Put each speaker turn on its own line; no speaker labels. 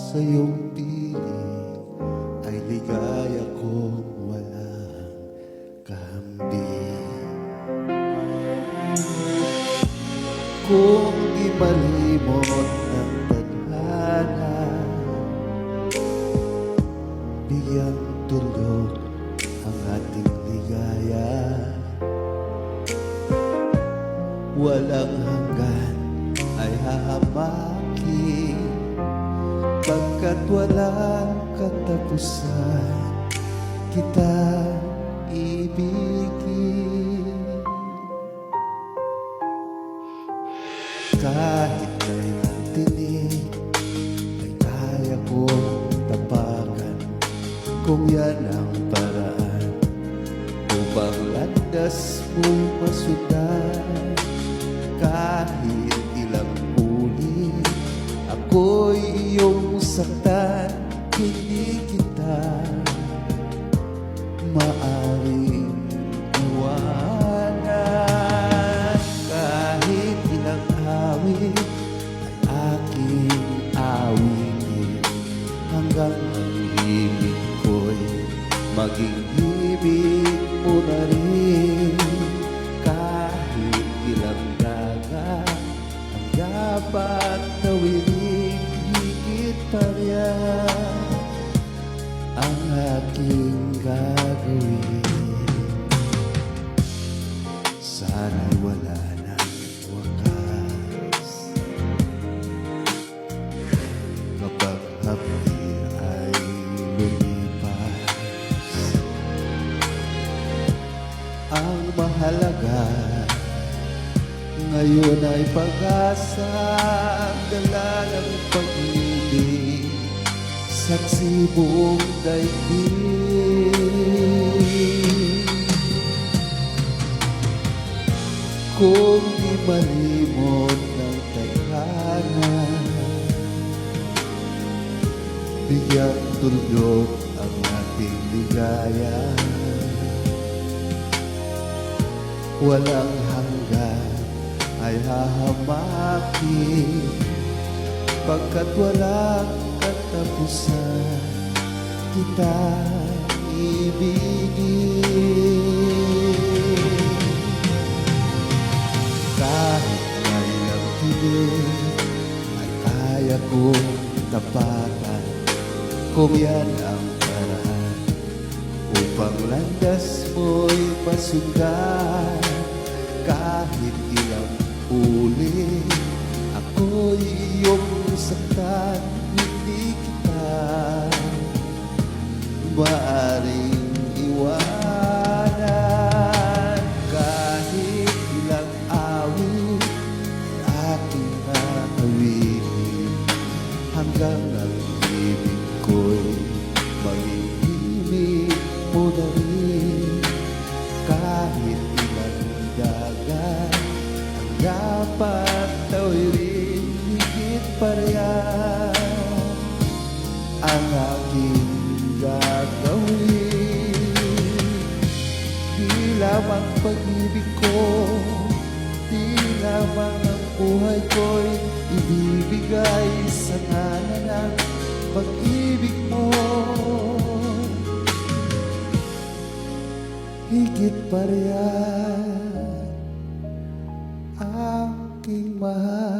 sa iyong piling ay ligaya kong walang kahambing. Kung di malimot ng tadhana, bigyang tulog ang ating ligaya. Walang hanggan ay hahamakin, pagkat walang katapusan kita ibigin. Kahit may tinig ay kaya kong tapakan, kung yan ang paraan upang landas mo'y masundan. Kahit ilang ulit ako'y iyong saktan, hindi kita maaring iwanan. Kahit ilang awit ay aking awitin, hanggang ang himig ko'y maging himig mo na rin. Kahit ilang dagat ang dapat tawirin, higit pa riyan ang aking gagawin. Sana'y wala ng wakas kapag hapdi ay lumipas. Ang mahalaga ngayon ay pag-asa, ang dala ng pag-ibig, saksi buong daigdig. Kung di malimot ng tadhana, bigyang tuldok ang ating ligaya. Walang hanggan ay hahamakin, pagkat walang katapusan kita ibigin. Kahit na ilang tinig ay kaya kong tapatan, kung yan ang paraan upang landas mo'y masundan. Kahit ilang ulit ako'y iyong saktan, hindi kita maaring iwanan. Kahit ilang awit ay aking aawitin, hanggang ang ibig ko'y mahihimig mo na rin. Kahit ilang dagat ang dapat tawirin, higit pa riyan ang aking gagawin. Di lamang pag-ibig ko, di lamang ang buhay ko'y ibibigay sa ngalan ng pag-ibig mo. Higit pa riyan aking mahal.